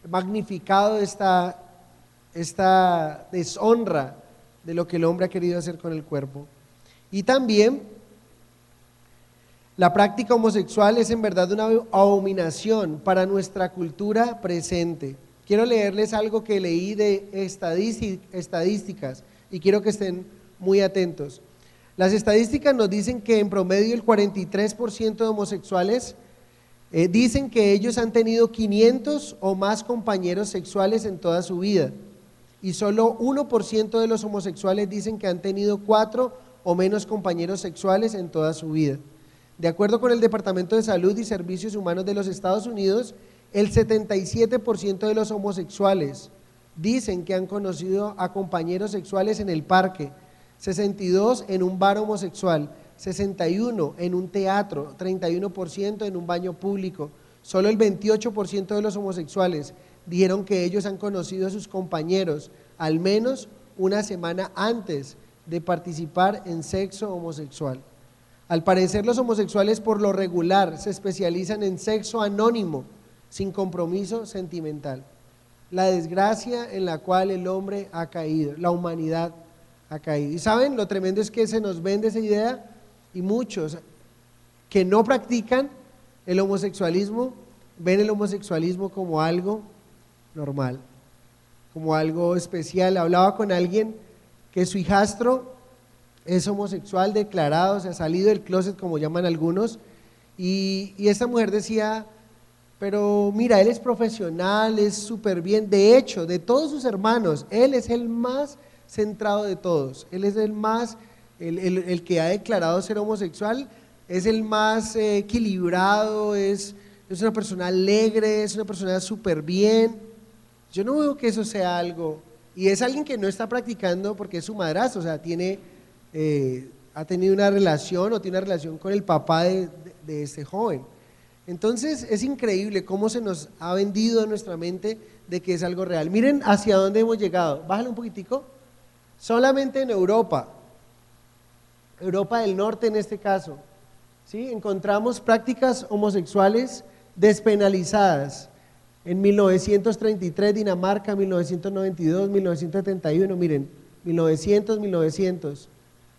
[SPEAKER 1] magnificado esta deshonra de lo que el hombre ha querido hacer con el cuerpo. Y también la práctica homosexual es en verdad una abominación para nuestra cultura presente. Quiero leerles algo que leí de estadísticas y quiero que estén muy atentos. Las estadísticas nos dicen que en promedio el 43% de homosexuales dicen que ellos han tenido 500 o más compañeros sexuales en toda su vida, y solo 1% de los homosexuales dicen que han tenido 4 o menos compañeros sexuales en toda su vida. De acuerdo con el Departamento de Salud y Servicios Humanos de los Estados Unidos, el 77% de los homosexuales dicen que han conocido a compañeros sexuales en el parque, 62 en un bar homosexual, 61 en un teatro, 31% en un baño público. Solo el 28% de los homosexuales dijeron que ellos han conocido a sus compañeros al menos una semana antes de participar en sexo homosexual. Al parecer, los homosexuales por lo regular se especializan en sexo anónimo, sin compromiso sentimental. La desgracia en la cual el hombre ha caído, la humanidad ha caído. Y saben, lo tremendo es que se nos vende esa idea, y muchos que no practican el homosexualismo ven el homosexualismo como algo normal, como algo especial. Hablaba con alguien que su hijastro es homosexual declarado, o sea, salido del closet, como llaman algunos, y esta mujer decía, pero mira, él es profesional, es súper bien. De hecho, de todos sus hermanos, él es el más centrado de todos, él es el más, el que ha declarado ser homosexual, es el más equilibrado, es una persona alegre, es una persona súper bien. Yo no veo que eso sea algo, y es alguien que no está practicando porque es su madrastro, o sea, ha tenido una relación o tiene una relación con el papá de este joven. Entonces es increíble cómo se nos ha vendido en nuestra mente de que es algo real. Miren hacia dónde hemos llegado, bájale un poquitico. Solamente en Europa del Norte en este caso, ¿sí? Encontramos prácticas homosexuales despenalizadas. En 1933 Dinamarca, 1992, 1971, miren, 1900,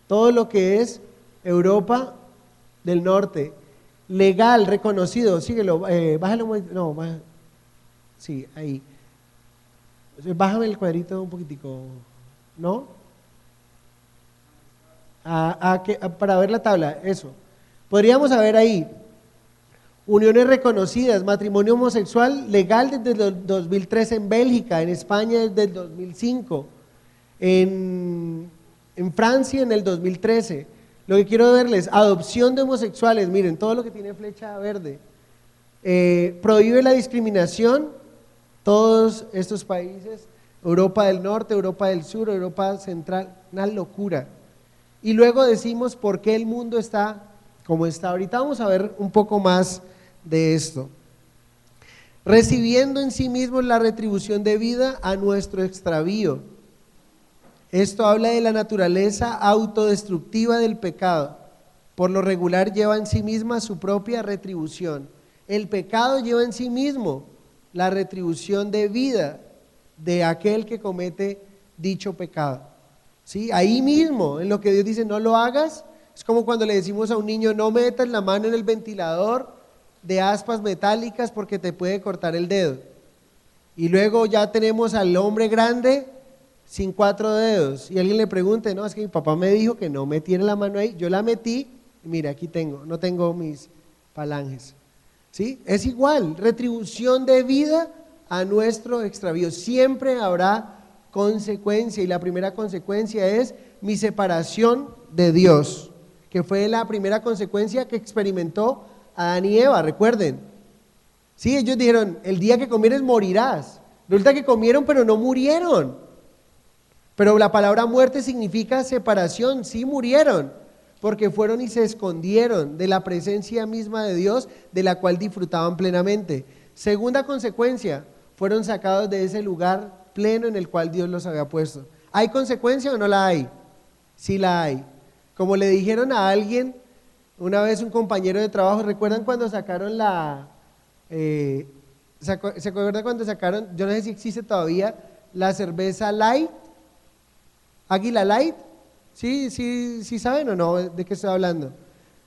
[SPEAKER 1] todo lo que es Europa del Norte, legal, reconocido, síguelo, bájalo, no, sí, ahí, bájame el cuadrito un poquitico, ¿no? Para ver la tabla, eso, podríamos ver ahí, uniones reconocidas, matrimonio homosexual legal desde el 2003 en Bélgica, en España desde el 2005, en Francia en el 2013. Lo que quiero verles, adopción de homosexuales, miren, todo lo que tiene flecha verde, prohíbe la discriminación, todos estos países, Europa del Norte, Europa del Sur, Europa Central, una locura. Y luego decimos por qué el mundo está como está. Ahorita vamos a ver un poco más de esto. Recibiendo en sí mismos la retribución debida a nuestro extravío. Esto habla de la naturaleza autodestructiva del pecado. Por lo regular lleva en sí misma su propia retribución. El pecado lleva en sí mismo la retribución debida de aquel que comete dicho pecado. ¿Sí? Ahí mismo, en lo que Dios dice, no lo hagas, es como cuando le decimos a un niño, no metas la mano en el ventilador de aspas metálicas porque te puede cortar el dedo. Y luego ya tenemos al hombre grande sin 4 dedos, y alguien le pregunte, no, es que mi papá me dijo que no metiera la mano ahí, yo la metí, y mira, aquí tengo, no tengo mis falanges. ¿Sí? Es igual, retribución debida a nuestro extravío, siempre habrá consecuencia, y la primera consecuencia es mi separación de Dios, que fue la primera consecuencia que experimentó Adán y Eva, recuerden. Sí, ellos dijeron, el día que comieres morirás. Resulta que comieron pero no murieron. Pero la palabra muerte significa separación, sí murieron, porque fueron y se escondieron de la presencia misma de Dios, de la cual disfrutaban plenamente. Segunda consecuencia, fueron sacados de ese lugar pleno en el cual Dios los había puesto. ¿Hay consecuencia o no la hay? Sí la hay. Como le dijeron a alguien, una vez un compañero de trabajo, ¿recuerdan cuando sacaron ¿Se acuerda cuando sacaron, yo no sé si existe todavía, la cerveza Light? Águila Light. ¿Sí saben o no de qué estoy hablando?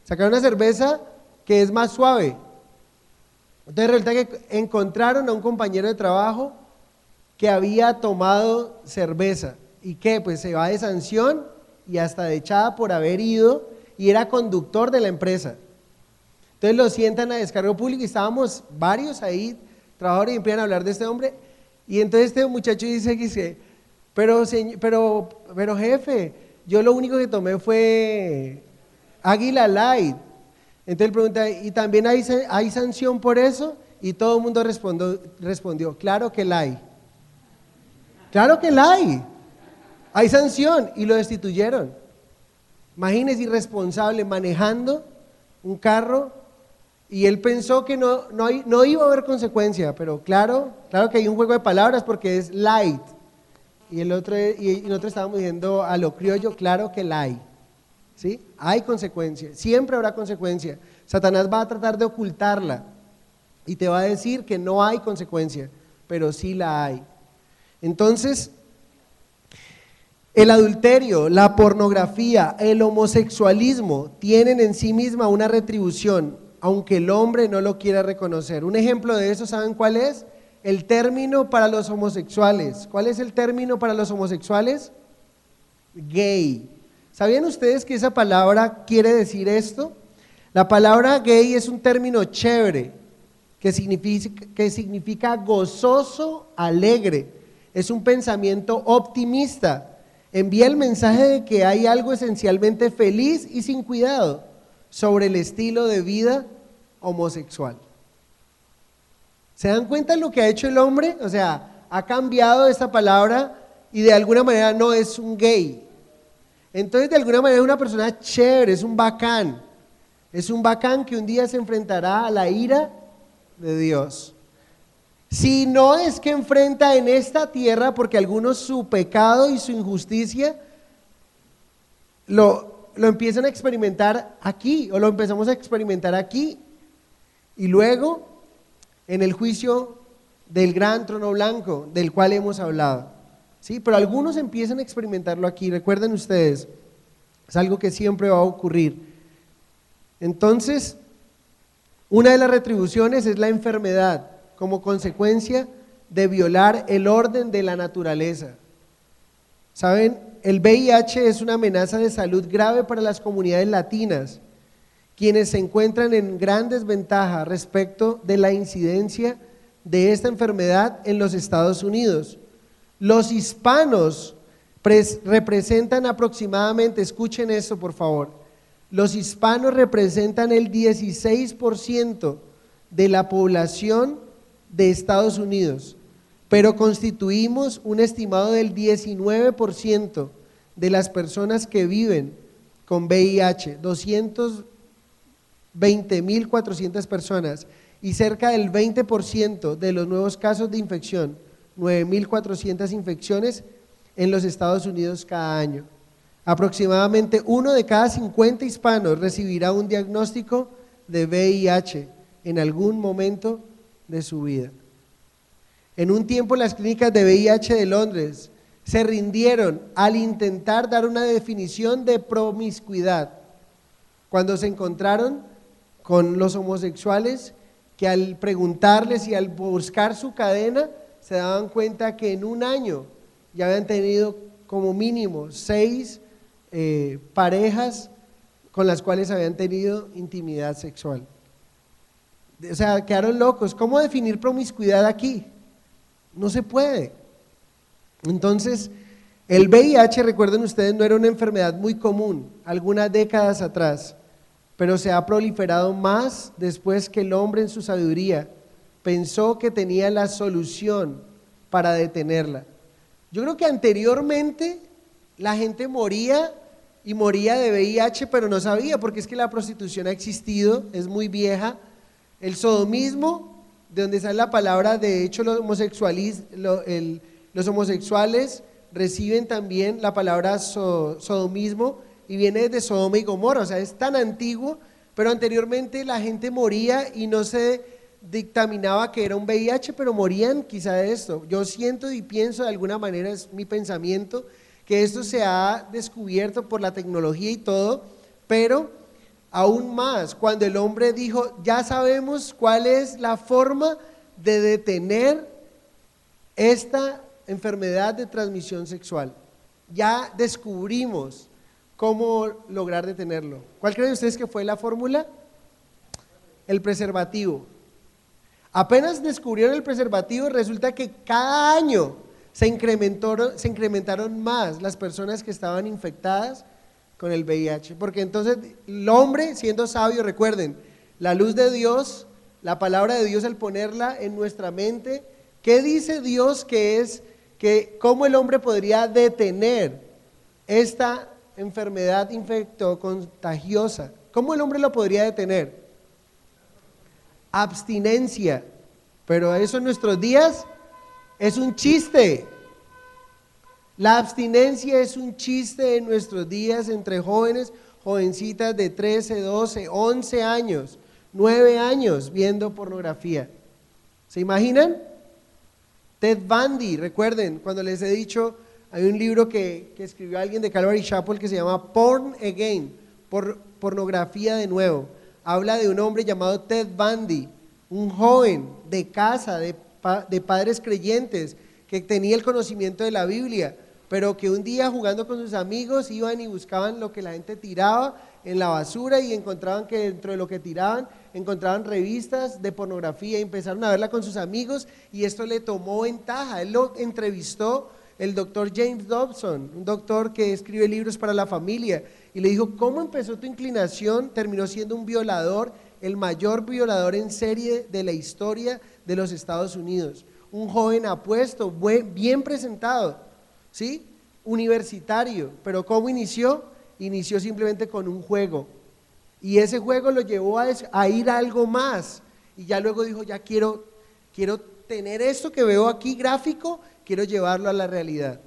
[SPEAKER 1] Sacaron una cerveza que es más suave. Entonces resulta que encontraron a un compañero de trabajo que había tomado cerveza. ¿Y qué? Pues se va de sanción y hasta de echada por haber ido, y era conductor de la empresa. Entonces lo sientan a descargo público y estábamos varios ahí, trabajadores, y empiezan a hablar de este hombre. Y entonces este muchacho dice, pero jefe, yo lo único que tomé fue Águila Light. Entonces él pregunta, ¿y también hay sanción por eso? Y todo el mundo respondió, claro que la hay. Claro que la hay sanción, y lo destituyeron. Imagínese, irresponsable, manejando un carro, y él pensó que no iba a haber consecuencia, pero claro que hay un juego de palabras porque es light. Y nosotros estábamos diciendo a lo criollo, claro que la hay. ¿Sí? Hay consecuencia, siempre habrá consecuencia. Satanás va a tratar de ocultarla y te va a decir que no hay consecuencia, pero sí la hay. Entonces, el adulterio, la pornografía, el homosexualismo tienen en sí misma una retribución, aunque el hombre no lo quiera reconocer. Un ejemplo de eso, ¿saben cuál es? El término para los homosexuales. ¿Cuál es el término para los homosexuales? Gay. ¿Sabían ustedes que esa palabra quiere decir esto? La palabra gay es un término chévere, que significa gozoso, alegre. Es un pensamiento optimista. Envía el mensaje de que hay algo esencialmente feliz y sin cuidado sobre el estilo de vida homosexual. ¿Se dan cuenta de lo que ha hecho el hombre? O sea, ha cambiado esta palabra y de alguna manera no es un gay. Entonces, de alguna manera es una persona chévere, es un bacán que un día se enfrentará a la ira de Dios. Si no es que enfrenta en esta tierra, porque algunos su pecado y su injusticia lo empiezan a experimentar aquí, o lo empezamos a experimentar aquí, y luego en el juicio del gran trono blanco, del cual hemos hablado. ¿Sí? Pero algunos empiezan a experimentarlo aquí, recuerden ustedes, es algo que siempre va a ocurrir. Entonces, una de las retribuciones es la enfermedad, como consecuencia de violar el orden de la naturaleza. ¿Saben? El VIH es una amenaza de salud grave para las comunidades latinas, quienes se encuentran en gran desventaja respecto de la incidencia de esta enfermedad en los Estados Unidos. Los hispanos representan aproximadamente, escuchen esto por favor, los hispanos representan el 16% de la población de Estados Unidos, pero constituimos un estimado del 19% de las personas que viven con VIH, 220.400 personas, y cerca del 20% de los nuevos casos de infección, 9.400 infecciones en los Estados Unidos cada año. Aproximadamente 1 de cada 50 hispanos recibirá un diagnóstico de VIH en algún momento de su vida. En un tiempo las clínicas de VIH de Londres se rindieron al intentar dar una definición de promiscuidad, cuando se encontraron con los homosexuales que al preguntarles y al buscar su cadena se daban cuenta que en un año ya habían tenido como mínimo 6 parejas con las cuales habían tenido intimidad sexual. O sea, quedaron locos. ¿Cómo definir promiscuidad aquí? No se puede. Entonces, el VIH, recuerden ustedes, no era una enfermedad muy común algunas décadas atrás, pero se ha proliferado más después que el hombre en su sabiduría pensó que tenía la solución para detenerla. Yo creo que anteriormente la gente moría de VIH, pero no sabía, porque es que la prostitución ha existido, es muy vieja. El sodomismo, de donde sale la palabra, de hecho los homosexuales reciben también la palabra sodomismo y viene de Sodoma y Gomorra, o sea, es tan antiguo, pero anteriormente la gente moría y no se dictaminaba que era un VIH, pero morían quizá de esto. Yo siento y pienso, de alguna manera es mi pensamiento, que esto se ha descubierto por la tecnología y todo, pero aún más, cuando el hombre dijo, ya sabemos cuál es la forma de detener esta enfermedad de transmisión sexual. Ya descubrimos cómo lograr detenerlo. ¿Cuál creen ustedes que fue la fórmula? El preservativo. Apenas descubrieron el preservativo, resulta que cada año se incrementaron más las personas que estaban infectadas con el VIH, porque entonces el hombre, siendo sabio, recuerden, la luz de Dios, la palabra de Dios, al ponerla en nuestra mente, ¿qué dice Dios cómo el hombre podría detener esta enfermedad infectocontagiosa? ¿Cómo el hombre lo podría detener? Abstinencia, pero eso en nuestros días es un chiste. La abstinencia es un chiste en nuestros días entre jóvenes, jovencitas de 13, 12, 11 años, 9 años viendo pornografía. ¿Se imaginan? Ted Bundy, recuerden, cuando les he dicho, hay un libro que escribió alguien de Calvary Chapel que se llama Porn Again, pornografía de nuevo. Habla de un hombre llamado Ted Bundy, un joven de casa, de padres creyentes, que tenía el conocimiento de la Biblia, pero que un día jugando con sus amigos iban y buscaban lo que la gente tiraba en la basura y encontraban que dentro de lo que tiraban encontraban revistas de pornografía y empezaron a verla con sus amigos y esto le tomó ventaja. Él lo entrevistó el doctor James Dobson, un doctor que escribe libros para la familia, y le dijo, ¿cómo empezó tu inclinación? Terminó siendo un violador, el mayor violador en serie de la historia de los Estados Unidos. Un joven apuesto, bien presentado, ¿sí? Universitario, pero ¿cómo inició? Inició simplemente con un juego, y ese juego lo llevó a ir a algo más, y ya luego dijo, ya quiero tener esto que veo aquí gráfico, quiero llevarlo a la realidad.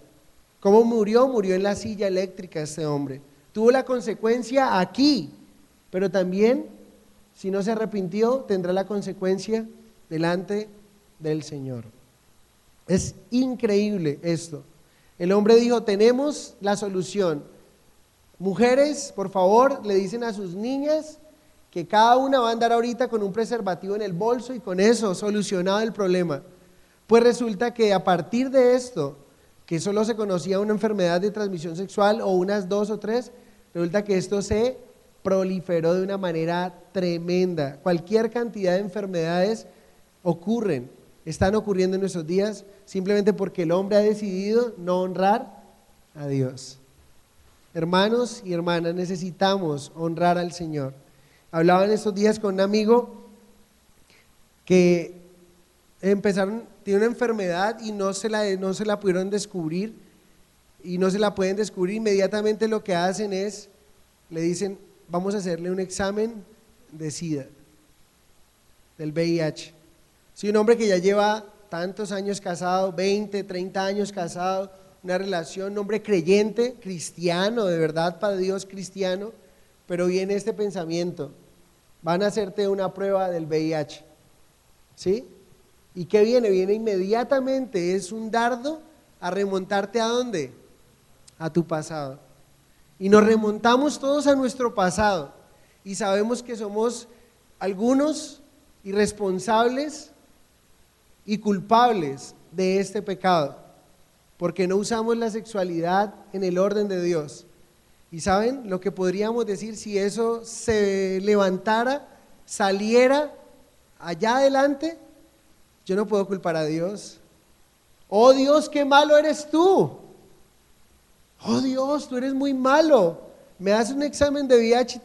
[SPEAKER 1] ¿Cómo murió? Murió en la silla eléctrica este hombre. Tuvo la consecuencia aquí, pero también, si no se arrepintió, tendrá la consecuencia delante del Señor. Es increíble esto. El hombre dijo, tenemos la solución. Mujeres, por favor, le dicen a sus niñas que cada una va a andar ahorita con un preservativo en el bolso y con eso solucionado el problema. Pues resulta que a partir de esto, que solo se conocía una enfermedad de transmisión sexual o unas 2 o 3, resulta que esto se proliferó de una manera tremenda. Cualquier cantidad de enfermedades están ocurriendo en nuestros días simplemente porque el hombre ha decidido no honrar a Dios. Hermanos y hermanas, necesitamos honrar al Señor. Hablaba en estos días con un amigo que tiene una enfermedad y no se la pudieron descubrir y no se la pueden descubrir. Inmediatamente lo que hacen es, le dicen, vamos a hacerle un examen de SIDA, del VIH. Si un hombre que ya lleva tantos años casado, 20, 30 años casado, una relación, un hombre creyente, cristiano, de verdad para Dios cristiano, pero viene este pensamiento, van a hacerte una prueba del VIH, ¿sí? ¿Y qué viene? Viene inmediatamente, es un dardo a remontarte ¿a dónde? A tu pasado. Y nos remontamos todos a nuestro pasado y sabemos que somos algunos irresponsables y culpables de este pecado, porque no usamos la sexualidad en el orden de Dios. Y ¿saben lo que podríamos decir si eso se levantara, saliera allá adelante? Yo no puedo culpar a Dios. Oh Dios, qué malo eres tú. Oh Dios, tú eres muy malo. Me haces un examen de VIH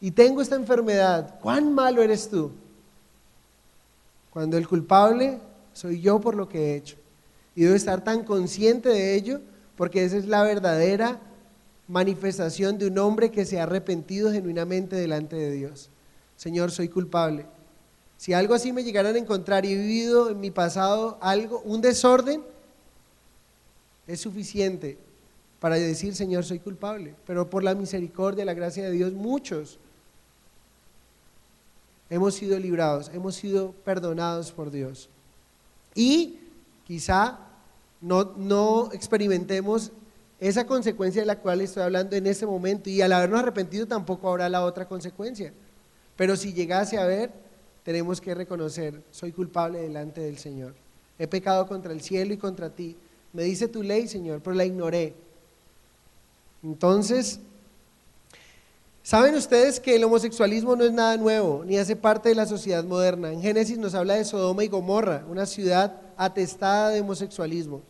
[SPEAKER 1] y tengo esta enfermedad. ¿Cuán malo eres tú? Cuando el culpable soy yo por lo que he hecho. Y debo estar tan consciente de ello, porque esa es la verdadera manifestación de un hombre que se ha arrepentido genuinamente delante de Dios. Señor, soy culpable. Si algo así me llegaran a encontrar y he vivido en mi pasado un desorden, es suficiente para decir, Señor, soy culpable. Pero por la misericordia, la gracia de Dios, muchos hemos sido librados, hemos sido perdonados por Dios. Y quizá no experimentemos esa consecuencia de la cual estoy hablando en este momento, y al habernos arrepentido tampoco habrá la otra consecuencia. Pero si llegase a haber, tenemos que reconocer: soy culpable delante del Señor. He pecado contra el cielo y contra ti. Me dice tu ley, Señor, pero la ignoré. Entonces, ¿saben ustedes que el homosexualismo no es nada nuevo, ni hace parte de la sociedad moderna? En Génesis nos habla de Sodoma y Gomorra, una ciudad atestada de homosexualismo,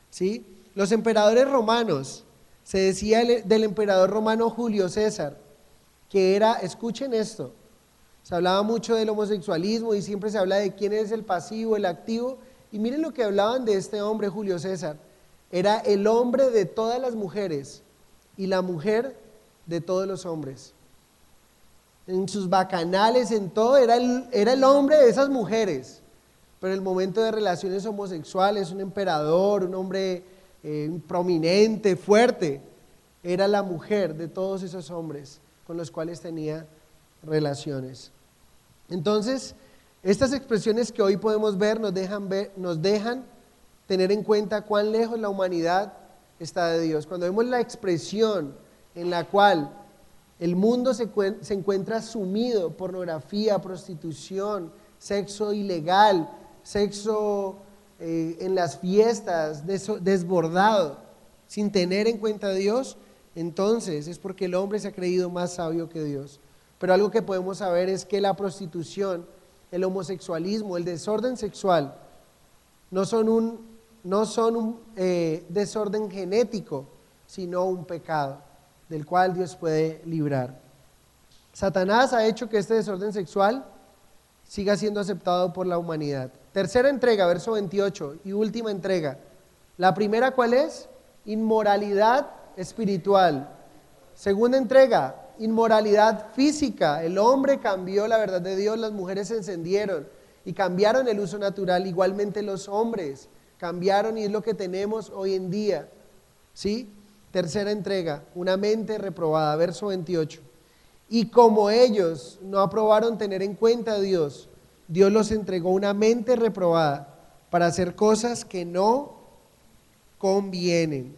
[SPEAKER 1] ¿sí? Los emperadores romanos, se decía del emperador romano Julio César, que era, escuchen esto, se hablaba mucho del homosexualismo y siempre se habla de quién es el pasivo, el activo, y miren lo que hablaban de este hombre, Julio César: era el hombre de todas las mujeres y la mujer de todos los hombres. En sus bacanales, en todo, era el hombre de esas mujeres, pero en el momento de relaciones homosexuales, un emperador, un hombre prominente, fuerte, era la mujer de todos esos hombres con los cuales tenía relaciones. Entonces, estas expresiones que hoy podemos ver nos dejan tener en cuenta cuán lejos la humanidad está de Dios. Cuando vemos la expresión en la cual el mundo se encuentra sumido: pornografía, prostitución, sexo ilegal, sexo en las fiestas, desbordado, sin tener en cuenta a Dios, entonces es porque el hombre se ha creído más sabio que Dios. Pero algo que podemos saber es que la prostitución, el homosexualismo, el desorden sexual no son un desorden genético, sino un pecado del cual Dios puede librar. Satanás ha hecho que este desorden sexual siga siendo aceptado por la humanidad. Tercera entrega, verso 28, y última entrega. La primera, ¿cuál es? Inmoralidad espiritual. Segunda entrega, inmoralidad física. El hombre cambió la verdad de Dios, las mujeres se encendieron y cambiaron el uso natural. Igualmente los hombres cambiaron, y es lo que tenemos hoy en día, ¿sí? Tercera entrega, una mente reprobada, verso 28. Y como ellos no aprobaron tener en cuenta a Dios, Dios los entregó una mente reprobada para hacer cosas que no convienen.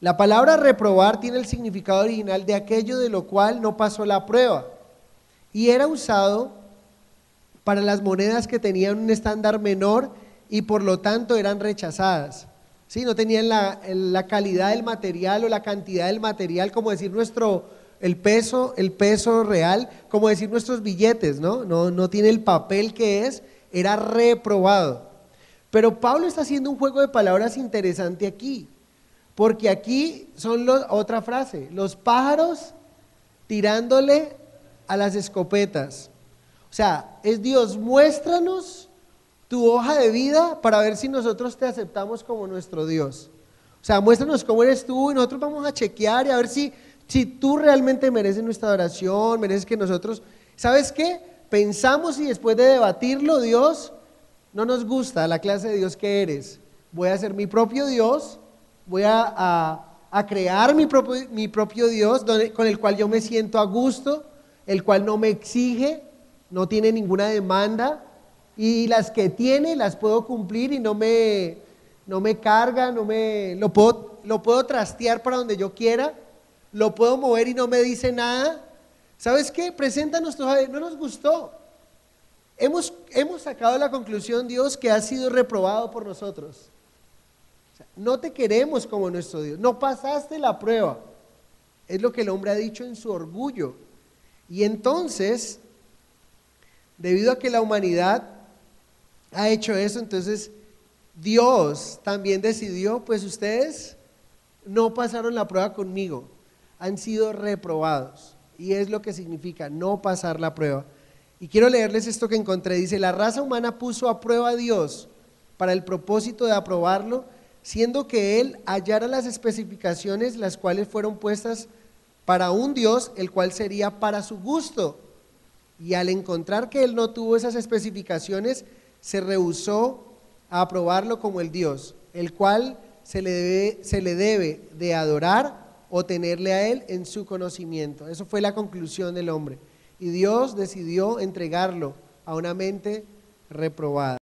[SPEAKER 1] La palabra reprobar tiene el significado original de aquello de lo cual no pasó la prueba, y era usado para las monedas que tenían un estándar menor y por lo tanto eran rechazadas. ¿Sí? No tenían la calidad del material o la cantidad del material, como decir el peso real, como decir nuestros billetes, no tiene el papel que es, era reprobado. Pero Pablo está haciendo un juego de palabras interesante aquí, porque aquí son otra frase: los pájaros tirándole a las escopetas. O sea, es Dios: muéstranos tu hoja de vida para ver si nosotros te aceptamos como nuestro Dios. O sea, muéstranos cómo eres tú y nosotros vamos a chequear y a ver si tú realmente mereces nuestra adoración, mereces que nosotros, ¿sabes qué? Pensamos, y después de debatirlo, Dios, no nos gusta la clase de Dios que eres. Voy a hacer mi propio Dios, voy a crear mi propio Dios con el cual yo me siento a gusto, el cual no me exige, no tiene ninguna demanda, y las que tiene las puedo cumplir y no me carga, lo puedo trastear para donde yo quiera, lo puedo mover y no me dice nada. ¿Sabes qué? Preséntanos tu hoja de vida. No nos gustó. Hemos sacado la conclusión, Dios, que has sido reprobado por nosotros. O sea, no te queremos como nuestro Dios, no pasaste la prueba. Es lo que el hombre ha dicho en su orgullo. Y entonces, debido a que la humanidad ha hecho eso, entonces Dios también decidió: pues ustedes no pasaron la prueba conmigo, han sido reprobados. Y es lo que significa no pasar la prueba. Y quiero leerles esto que encontré. Dice: la raza humana puso a prueba a Dios para el propósito de aprobarlo, siendo que Él hallara las especificaciones las cuales fueron puestas para un Dios, el cual sería para su gusto. Y al encontrar que Él no tuvo esas especificaciones, se rehusó a aprobarlo como el Dios, el cual se le debe de adorar o tenerle a Él en su conocimiento. Eso fue la conclusión del hombre. y Dios decidió entregarlo a una mente reprobada.